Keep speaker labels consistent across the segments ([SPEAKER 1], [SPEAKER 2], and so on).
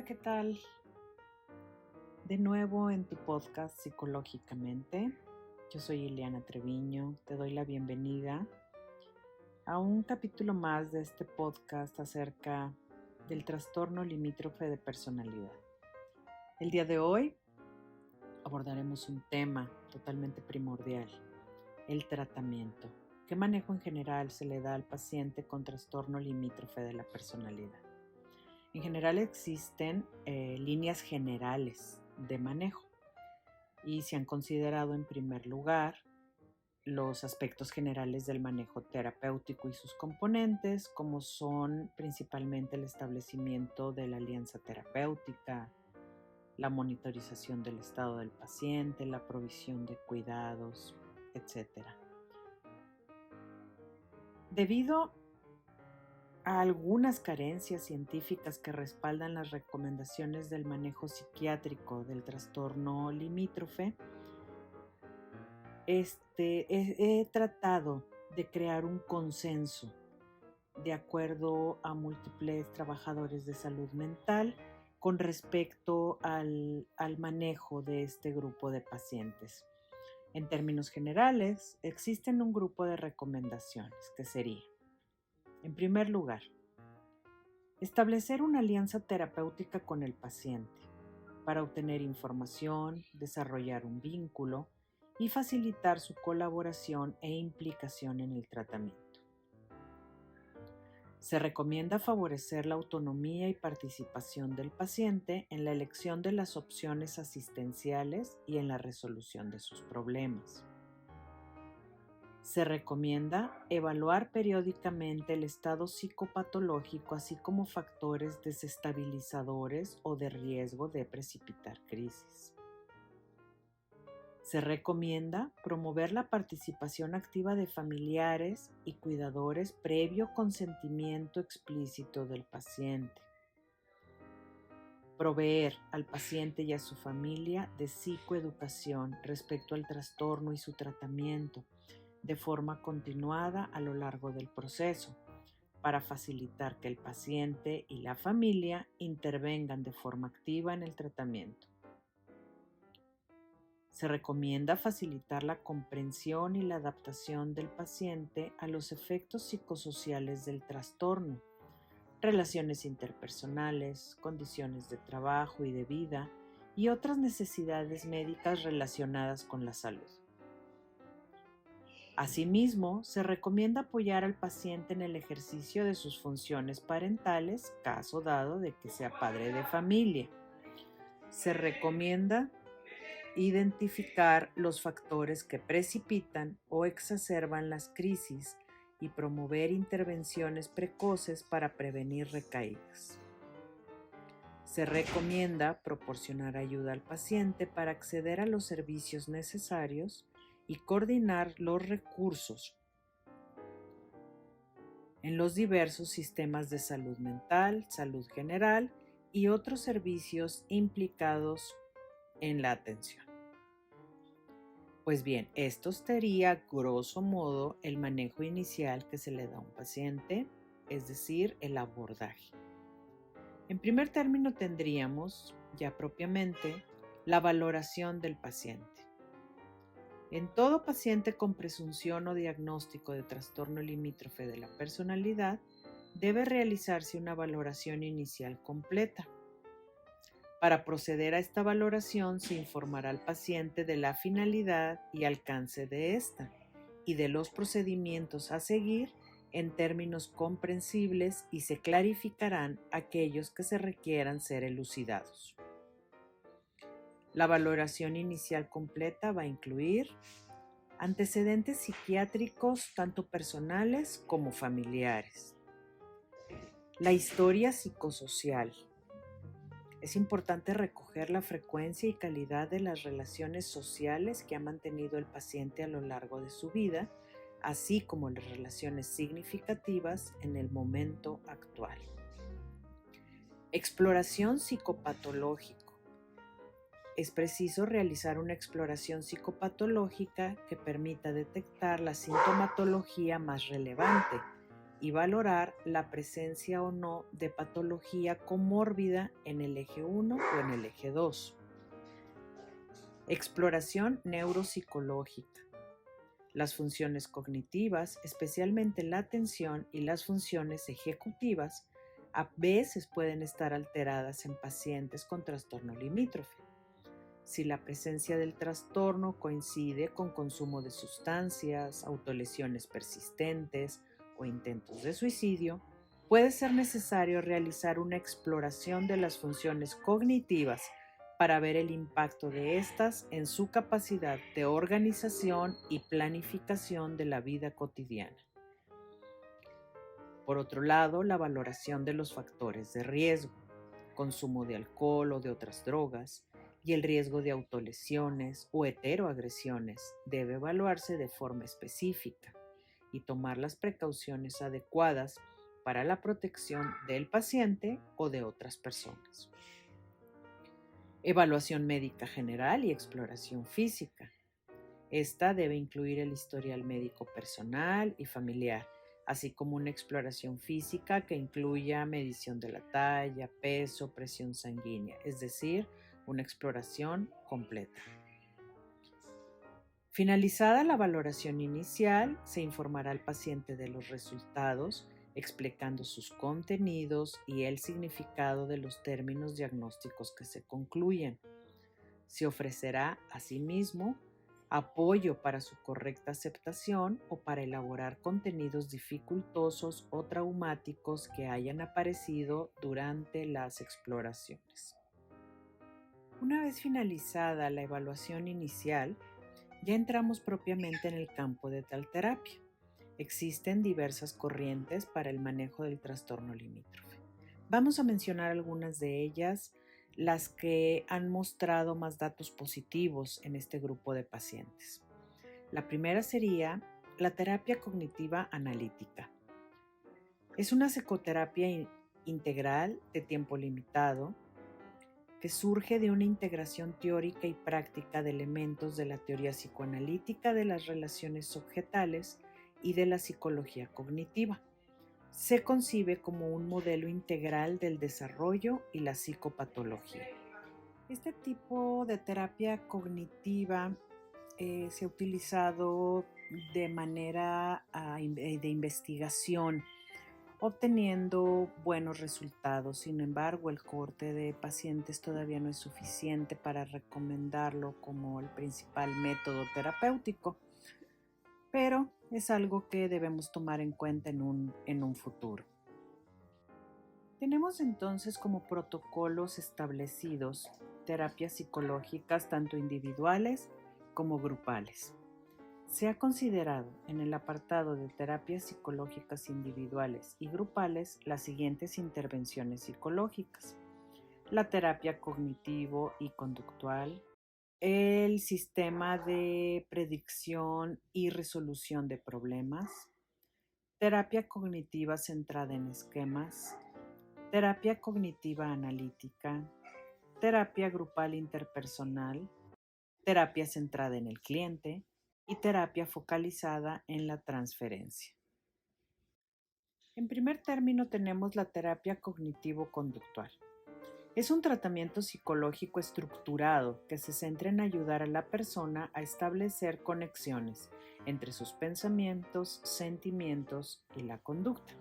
[SPEAKER 1] ¿qué tal? De nuevo en tu podcast Psicológicamente. Yo soy Ileana Treviño, te doy la bienvenida a un capítulo más de este podcast acerca del trastorno limítrofe de personalidad. El día de hoy abordaremos un tema totalmente primordial, el tratamiento. ¿Qué manejo en general se le da al paciente con trastorno limítrofe de la personalidad? En general existen líneas generales de manejo y se han considerado en primer lugar los aspectos generales del manejo terapéutico y sus componentes, como son principalmente el establecimiento de la alianza terapéutica, la monitorización del estado del paciente, la provisión de cuidados, etc. Debido a algunas carencias científicas que respaldan las recomendaciones del manejo psiquiátrico del trastorno limítrofe, he tratado de crear un consenso de acuerdo a múltiples trabajadores de salud mental con respecto al manejo de este grupo de pacientes. En términos generales, existen un grupo de recomendaciones que serían: en primer lugar, establecer una alianza terapéutica con el paciente para obtener información, desarrollar un vínculo y facilitar su colaboración e implicación en el tratamiento. Se recomienda favorecer la autonomía y participación del paciente en la elección de las opciones asistenciales y en la resolución de sus problemas. Se recomienda evaluar periódicamente el estado psicopatológico, así como factores desestabilizadores o de riesgo de precipitar crisis. Se recomienda promover la participación activa de familiares y cuidadores previo consentimiento explícito del paciente. Proveer al paciente y a su familia de psicoeducación respecto al trastorno y su tratamiento de forma continuada a lo largo del proceso, para facilitar que el paciente y la familia intervengan de forma activa en el tratamiento. Se recomienda facilitar la comprensión y la adaptación del paciente a los efectos psicosociales del trastorno, relaciones interpersonales, condiciones de trabajo y de vida y otras necesidades médicas relacionadas con la salud. Asimismo, se recomienda apoyar al paciente en el ejercicio de sus funciones parentales, caso dado de que sea padre de familia. Se recomienda identificar los factores que precipitan o exacerban las crisis y promover intervenciones precoces para prevenir recaídas. Se recomienda proporcionar ayuda al paciente para acceder a los servicios necesarios y coordinar los recursos en los diversos sistemas de salud mental, salud general y otros servicios implicados en la atención. Pues bien, esto sería grosso modo el manejo inicial que se le da a un paciente, es decir, el abordaje. En primer término tendríamos ya propiamente la valoración del paciente. En todo paciente con presunción o diagnóstico de trastorno limítrofe de la personalidad, debe realizarse una valoración inicial completa. Para proceder a esta valoración, se informará al paciente de la finalidad y alcance de esta y de los procedimientos a seguir en términos comprensibles y se clarificarán aquellos que se requieran ser elucidados. La valoración inicial completa va a incluir antecedentes psiquiátricos tanto personales como familiares, la historia psicosocial. Es importante recoger la frecuencia y calidad de las relaciones sociales que ha mantenido el paciente a lo largo de su vida, así como las relaciones significativas en el momento actual. Exploración psicopatológica. Es preciso realizar una exploración psicopatológica que permita detectar la sintomatología más relevante y valorar la presencia o no de patología comórbida en el eje 1 o en el eje 2. Exploración neuropsicológica. Las funciones cognitivas, especialmente la atención y las funciones ejecutivas, a veces pueden estar alteradas en pacientes con trastorno limítrofe. Si la presencia del trastorno coincide con consumo de sustancias, autolesiones persistentes o intentos de suicidio, puede ser necesario realizar una exploración de las funciones cognitivas para ver el impacto de estas en su capacidad de organización y planificación de la vida cotidiana. Por otro lado, la valoración de los factores de riesgo, consumo de alcohol o de otras drogas, y el riesgo de autolesiones o heteroagresiones debe evaluarse de forma específica y tomar las precauciones adecuadas para la protección del paciente o de otras personas. Evaluación médica general y exploración física. Esta debe incluir el historial médico personal y familiar, así como una exploración física que incluya medición de la talla, peso, presión sanguínea, es decir, una exploración completa. Finalizada la valoración inicial, se informará al paciente de los resultados, explicando sus contenidos y el significado de los términos diagnósticos que se concluyen. Se ofrecerá, asimismo, apoyo para su correcta aceptación o para elaborar contenidos dificultosos o traumáticos que hayan aparecido durante las exploraciones. Una vez finalizada la evaluación inicial, ya entramos propiamente en el campo de tal terapia. Existen diversas corrientes para el manejo del trastorno limítrofe. Vamos a mencionar algunas de ellas, las que han mostrado más datos positivos en este grupo de pacientes. La primera sería la terapia cognitiva analítica. Es una psicoterapia integral de tiempo limitado que surge de una integración teórica y práctica de elementos de la teoría psicoanalítica de las relaciones objetales y de la psicología cognitiva. Se concibe como un modelo integral del desarrollo y la psicopatología. Este tipo de terapia cognitiva se ha utilizado de manera de investigación, obteniendo buenos resultados. Sin embargo, el cohorte de pacientes todavía no es suficiente para recomendarlo como el principal método terapéutico, pero es algo que debemos tomar en cuenta en un futuro. Tenemos entonces como protocolos establecidos terapias psicológicas tanto individuales como grupales. Se ha considerado en el apartado de terapias psicológicas individuales y grupales las siguientes intervenciones psicológicas: la terapia cognitivo y conductual, el sistema de predicción y resolución de problemas, terapia cognitiva centrada en esquemas, terapia cognitiva analítica, terapia grupal interpersonal, terapia centrada en el cliente y terapia focalizada en la transferencia. En primer término tenemos la terapia cognitivo-conductual. Es un tratamiento psicológico estructurado que se centra en ayudar a la persona a establecer conexiones entre sus pensamientos, sentimientos y la conducta.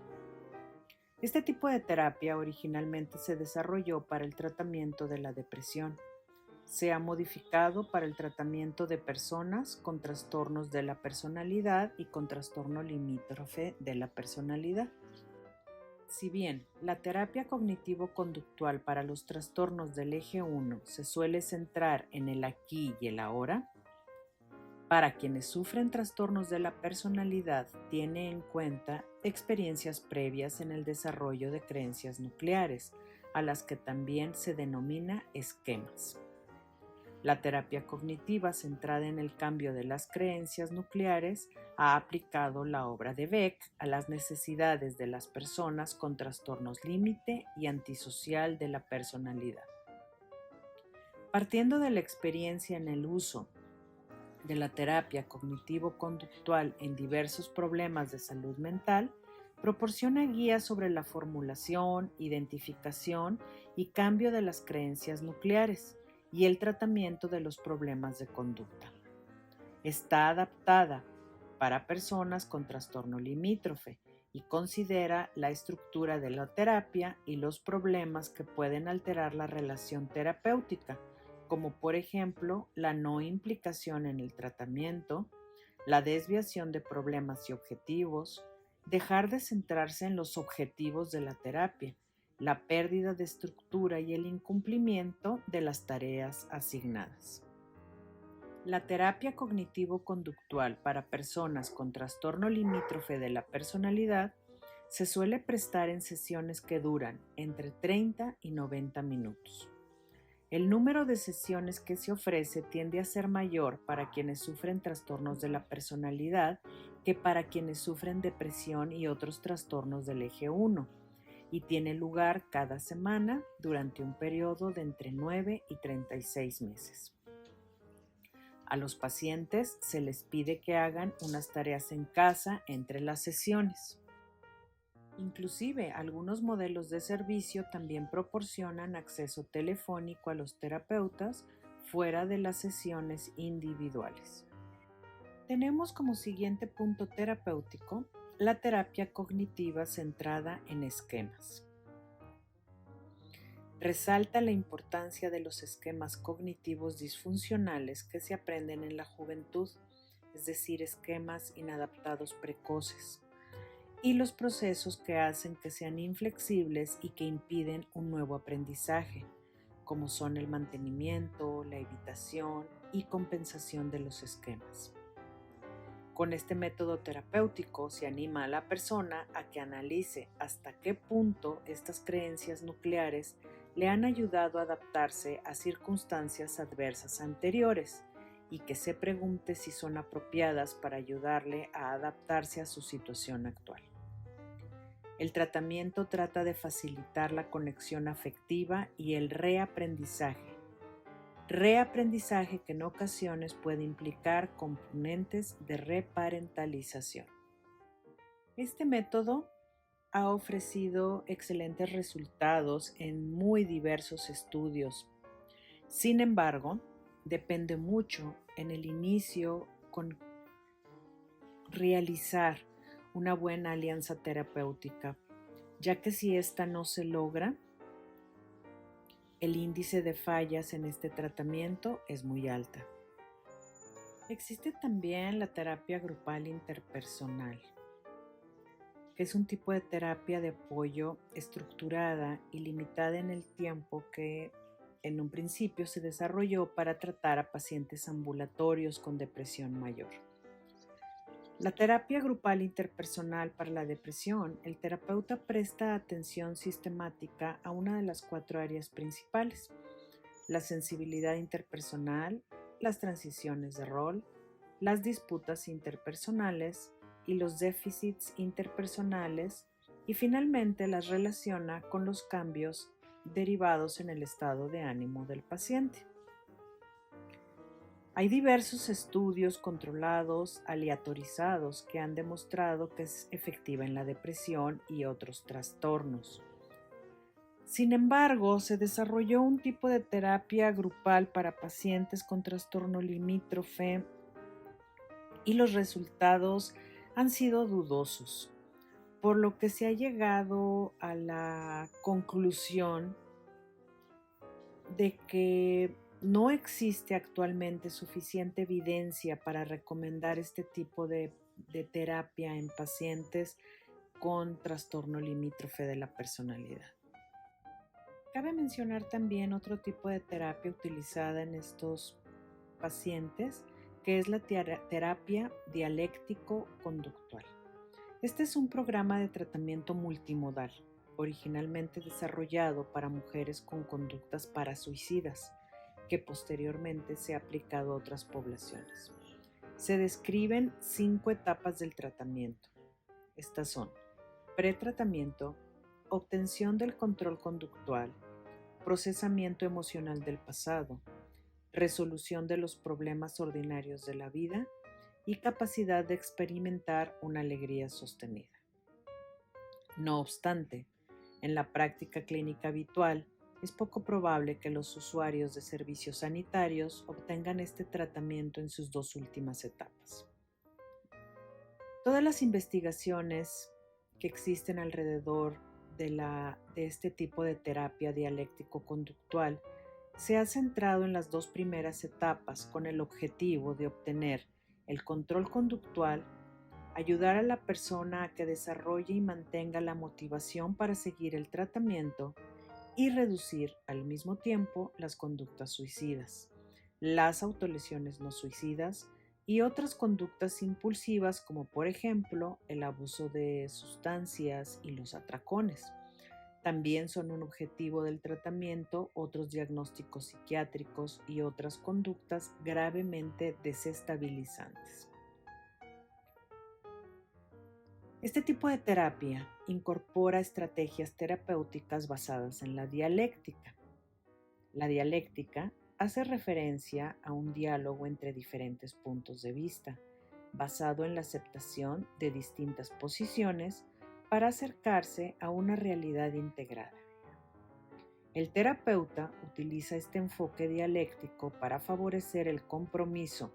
[SPEAKER 1] Este tipo de terapia originalmente se desarrolló para el tratamiento de la depresión. Se ha modificado para el tratamiento de personas con trastornos de la personalidad y con trastorno limítrofe de la personalidad. Si bien la terapia cognitivo-conductual para los trastornos del eje 1 se suele centrar en el aquí y el ahora, para quienes sufren trastornos de la personalidad tiene en cuenta experiencias previas en el desarrollo de creencias nucleares, a las que también se denomina esquemas. La terapia cognitiva centrada en el cambio de las creencias nucleares ha aplicado la obra de Beck a las necesidades de las personas con trastornos límite y antisocial de la personalidad. Partiendo de la experiencia en el uso de la terapia cognitivo-conductual en diversos problemas de salud mental, Proporciona guías sobre la formulación, identificación y cambio de las creencias nucleares y el tratamiento de los problemas de conducta. Está adaptada para personas con trastorno limítrofe y considera la estructura de la terapia y los problemas que pueden alterar la relación terapéutica, como por ejemplo la no implicación en el tratamiento, la desviación de problemas y objetivos, dejar de centrarse en los objetivos de la terapia, la pérdida de estructura y el incumplimiento de las tareas asignadas. La terapia cognitivo-conductual para personas con trastorno limítrofe de la personalidad se suele prestar en sesiones que duran entre 30 y 90 minutos. El número de sesiones que se ofrece tiende a ser mayor para quienes sufren trastornos de la personalidad que para quienes sufren depresión y otros trastornos del eje 1, y tiene lugar cada semana durante un periodo de entre 9 y 36 meses. A los pacientes se les pide que hagan unas tareas en casa entre las sesiones. Inclusive, algunos modelos de servicio también proporcionan acceso telefónico a los terapeutas fuera de las sesiones individuales. Tenemos como siguiente punto terapéutico la terapia cognitiva centrada en esquemas. Resalta la importancia de los esquemas cognitivos disfuncionales que se aprenden en la juventud, es decir, esquemas inadaptados precoces, y los procesos que hacen que sean inflexibles y que impiden un nuevo aprendizaje, como son el mantenimiento, la evitación y compensación de los esquemas. Con este método terapéutico se anima a la persona a que analice hasta qué punto estas creencias nucleares le han ayudado a adaptarse a circunstancias adversas anteriores y que se pregunte si son apropiadas para ayudarle a adaptarse a su situación actual. El tratamiento trata de facilitar la conexión afectiva y el reaprendizaje que en ocasiones puede implicar componentes de reparentalización. Este método ha ofrecido excelentes resultados en muy diversos estudios. Sin embargo, depende mucho en el inicio con realizar una buena alianza terapéutica, ya que si esta no se logra, el índice de fallas en este tratamiento es muy alta. Existe también la terapia grupal interpersonal, que es un tipo de terapia de apoyo estructurada y limitada en el tiempo que en un principio se desarrolló para tratar a pacientes ambulatorios con depresión mayor. La terapia grupal interpersonal para la depresión, el terapeuta presta atención sistemática a una de las 4 áreas principales: la sensibilidad interpersonal, las transiciones de rol, las disputas interpersonales y los déficits interpersonales, y finalmente las relaciona con los cambios derivados en el estado de ánimo del paciente. Hay diversos estudios controlados, aleatorizados, que han demostrado que es efectiva en la depresión y otros trastornos. Sin embargo, se desarrolló un tipo de terapia grupal para pacientes con trastorno limítrofe y los resultados han sido dudosos, por lo que se ha llegado a la conclusión de que no existe actualmente suficiente evidencia para recomendar este tipo de terapia en pacientes con trastorno limítrofe de la personalidad. Cabe mencionar también otro tipo de terapia utilizada en estos pacientes, que es la terapia dialéctico-conductual. Este es un programa de tratamiento multimodal, originalmente desarrollado para mujeres con conductas parasuicidas, que posteriormente se ha aplicado a otras poblaciones. Se describen 5 etapas del tratamiento. Estas son: pretratamiento, obtención del control conductual, procesamiento emocional del pasado, resolución de los problemas ordinarios de la vida y capacidad de experimentar una alegría sostenida. No obstante, en la práctica clínica habitual, es poco probable que los usuarios de servicios sanitarios obtengan este tratamiento en sus dos últimas etapas. Todas las investigaciones que existen alrededor de este tipo de terapia dialéctico-conductual se ha centrado en las dos primeras etapas con el objetivo de obtener el control conductual, ayudar a la persona a que desarrolle y mantenga la motivación para seguir el tratamiento y reducir al mismo tiempo las conductas suicidas, las autolesiones no suicidas y otras conductas impulsivas como por ejemplo el abuso de sustancias y los atracones. También son un objetivo del tratamiento otros diagnósticos psiquiátricos y otras conductas gravemente desestabilizantes. Este tipo de terapia incorpora estrategias terapéuticas basadas en la dialéctica. La dialéctica hace referencia a un diálogo entre diferentes puntos de vista, basado en la aceptación de distintas posiciones para acercarse a una realidad integrada. El terapeuta utiliza este enfoque dialéctico para favorecer el compromiso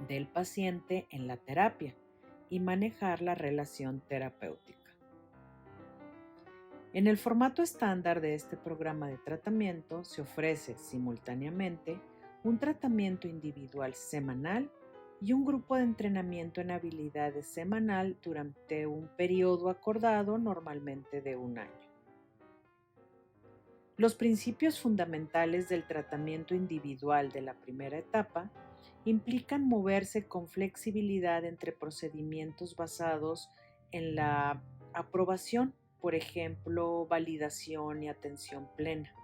[SPEAKER 1] del paciente en la terapia y manejar la relación terapéutica. En el formato estándar de este programa de tratamiento se ofrece simultáneamente un tratamiento individual semanal y un grupo de entrenamiento en habilidades semanal durante un periodo acordado, normalmente de un año. Los principios fundamentales del tratamiento individual de la primera etapa implican moverse con flexibilidad entre procedimientos basados en la aprobación, por ejemplo, validación y atención plena,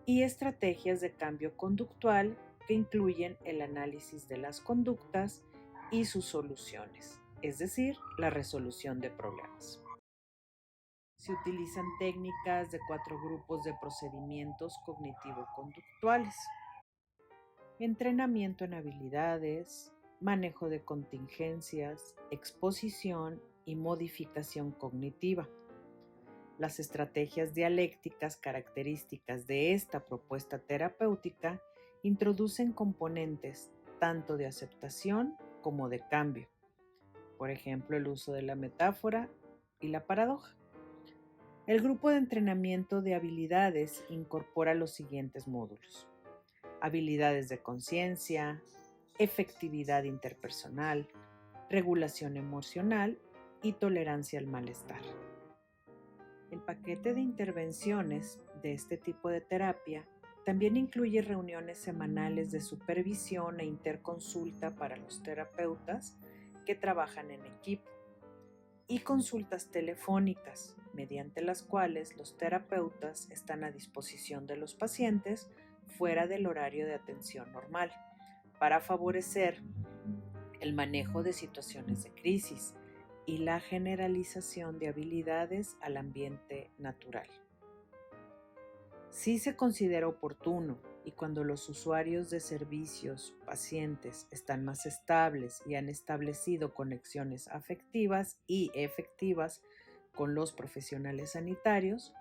[SPEAKER 1] y estrategias de cambio conductual que incluyen el análisis de las conductas y sus soluciones, es decir, la resolución de problemas. Se utilizan técnicas de 4 grupos de procedimientos cognitivo-conductuales: entrenamiento en habilidades, manejo de contingencias, exposición y modificación cognitiva. Las estrategias dialécticas características de esta propuesta terapéutica introducen componentes tanto de aceptación como de cambio, por ejemplo, el uso de la metáfora y la paradoja. El grupo de entrenamiento de habilidades incorpora los siguientes módulos: habilidades de conciencia, efectividad interpersonal, regulación emocional y tolerancia al malestar. El paquete de intervenciones de este tipo de terapia también incluye reuniones semanales de supervisión e interconsulta para los terapeutas que trabajan en equipo y consultas telefónicas, mediante las cuales los terapeutas están a disposición de los pacientes fuera del horario de atención normal, para favorecer el manejo de situaciones de crisis y la generalización de habilidades al ambiente natural. Si se considera oportuno y cuando los usuarios de servicios, pacientes, están más estables y han establecido conexiones afectivas y efectivas con los profesionales sanitarios,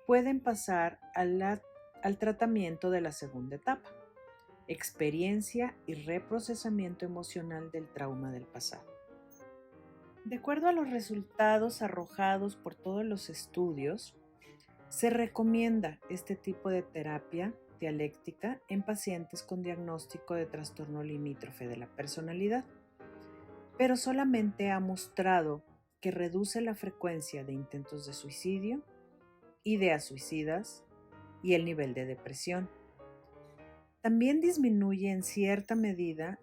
[SPEAKER 1] pueden pasar al tratamiento de la segunda etapa: experiencia y reprocesamiento emocional del trauma del pasado. De acuerdo a los resultados arrojados por todos los estudios, se recomienda este tipo de terapia dialéctica en pacientes con diagnóstico de trastorno limítrofe de la personalidad, pero solamente ha mostrado que reduce la frecuencia de intentos de suicidio, ideas suicidas y el nivel de depresión. También disminuye en cierta medida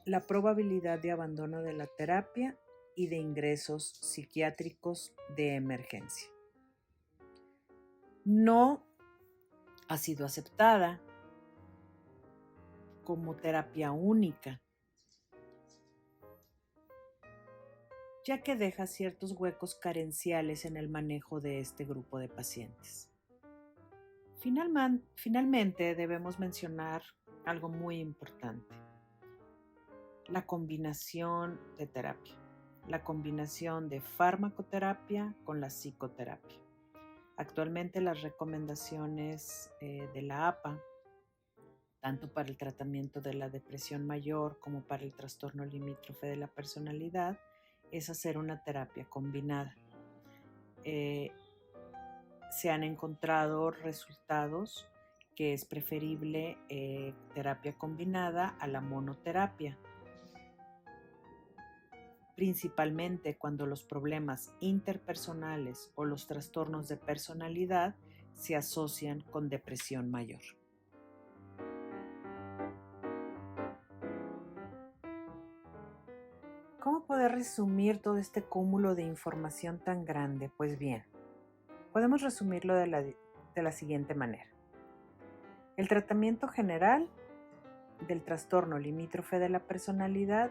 [SPEAKER 1] la probabilidad de abandono de la terapia y de ingresos psiquiátricos de emergencia. No ha sido aceptada como terapia única, ya que deja ciertos huecos carenciales en el manejo de este grupo de pacientes. Finalmente, debemos mencionar algo muy importante: la combinación de terapia. la combinación de farmacoterapia con la psicoterapia. Actualmente las recomendaciones de la APA, tanto para el tratamiento de la depresión mayor como para el trastorno limítrofe de la personalidad, es hacer una terapia combinada. Se han encontrado resultados que es preferible terapia combinada a la monoterapia, principalmente cuando los problemas interpersonales o los trastornos de personalidad se asocian con depresión mayor. ¿Cómo poder resumir todo este cúmulo de información tan grande? Pues bien, podemos resumirlo de la siguiente manera. El tratamiento general del trastorno limítrofe de la personalidad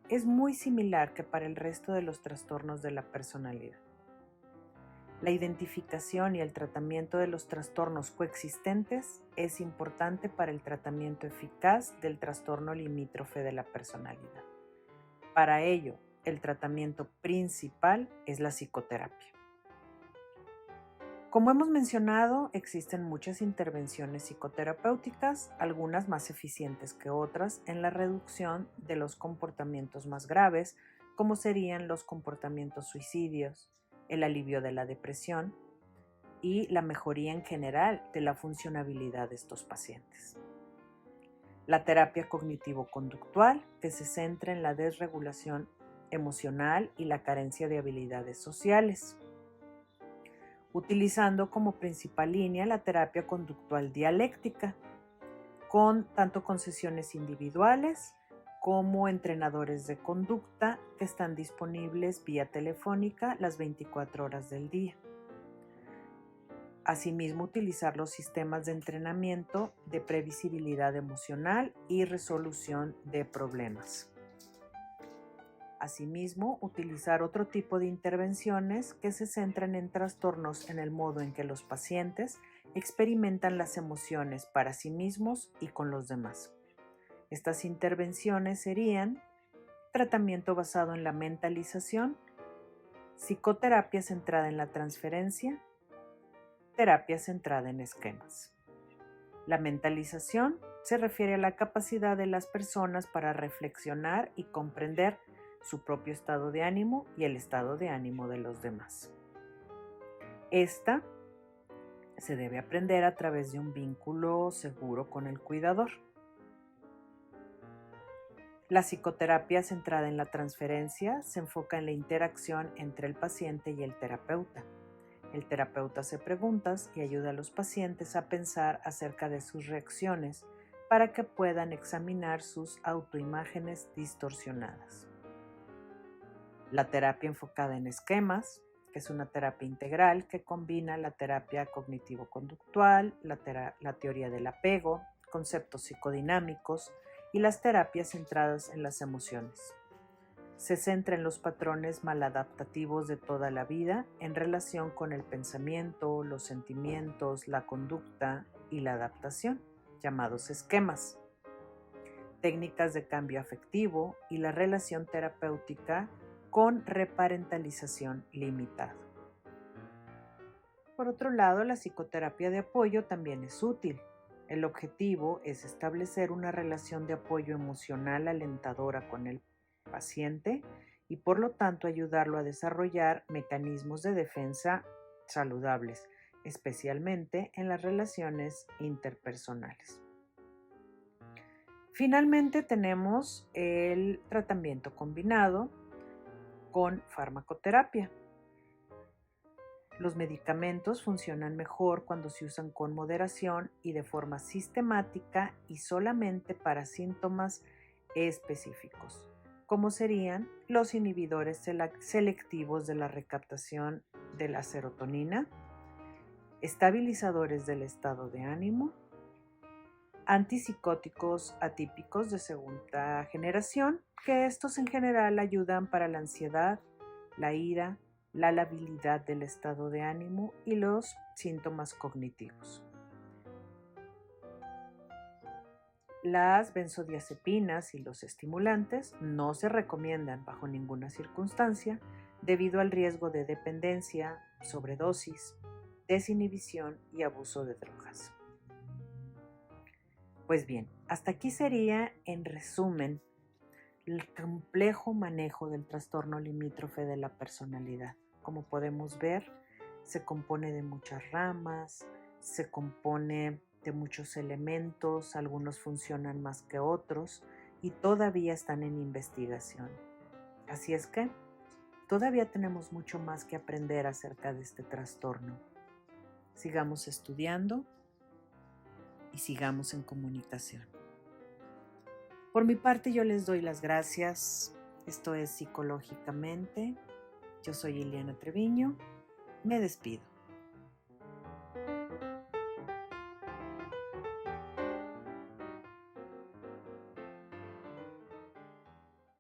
[SPEAKER 1] es muy similar que para el resto de los trastornos de la personalidad. La identificación y el tratamiento de los trastornos coexistentes es importante para el tratamiento eficaz del trastorno limítrofe de la personalidad. Para ello, el tratamiento principal es la psicoterapia. Como hemos mencionado, existen muchas intervenciones psicoterapéuticas, algunas más eficientes que otras, en la reducción de los comportamientos más graves, como serían los comportamientos suicidios, el alivio de la depresión y la mejoría en general de la funcionabilidad de estos pacientes. La terapia cognitivo-conductual, que se centra en la desregulación emocional y la carencia de habilidades sociales, utilizando como principal línea la terapia conductual dialéctica, tanto con sesiones individuales como entrenadores de conducta que están disponibles vía telefónica las 24 horas del día. Asimismo, utilizar los sistemas de entrenamiento de previsibilidad emocional y resolución de problemas. Asimismo, utilizar otro tipo de intervenciones que se centran en trastornos en el modo en que los pacientes experimentan las emociones para sí mismos y con los demás. Estas intervenciones serían tratamiento basado en la mentalización, psicoterapia centrada en la transferencia, terapia centrada en esquemas. La mentalización se refiere a la capacidad de las personas para reflexionar y comprender su propio estado de ánimo y el estado de ánimo de los demás. Esta se debe aprender a través de un vínculo seguro con el cuidador. La psicoterapia centrada en la transferencia se enfoca en la interacción entre el paciente y el terapeuta. El terapeuta hace preguntas y ayuda a los pacientes a pensar acerca de sus reacciones para que puedan examinar sus autoimágenes distorsionadas. La terapia enfocada en esquemas, que es una terapia integral que combina la terapia cognitivo-conductual, la teoría del apego, conceptos psicodinámicos y las terapias centradas en las emociones. Se centra en los patrones maladaptativos de toda la vida en relación con el pensamiento, los sentimientos, la conducta y la adaptación, llamados esquemas. Técnicas de cambio afectivo y la relación terapéutica con reparentalización limitada. Por otro lado, la psicoterapia de apoyo también es útil. El objetivo es establecer una relación de apoyo emocional alentadora con el paciente y por lo tanto ayudarlo a desarrollar mecanismos de defensa saludables, especialmente en las relaciones interpersonales. Finalmente tenemos el tratamiento combinado con farmacoterapia. Los medicamentos funcionan mejor cuando se usan con moderación y de forma sistemática y solamente para síntomas específicos, como serían los inhibidores selectivos de la recaptación de la serotonina, estabilizadores del estado de ánimo, antipsicóticos atípicos de segunda generación, que estos en general ayudan para la ansiedad, la ira, la labilidad del estado de ánimo y los síntomas cognitivos. Las benzodiazepinas y los estimulantes no se recomiendan bajo ninguna circunstancia debido al riesgo de dependencia, sobredosis, desinhibición y abuso de drogas. Pues bien, hasta aquí sería, en resumen, el complejo manejo del trastorno limítrofe de la personalidad. Como podemos ver, se compone de muchas ramas, se compone de muchos elementos, algunos funcionan más que otros y todavía están en investigación. Así es que todavía tenemos mucho más que aprender acerca de este trastorno. Sigamos estudiando y sigamos en comunicación. Por mi parte, yo les doy las gracias. Esto es Psicológicamente. Yo soy Ileana Treviño. Me despido.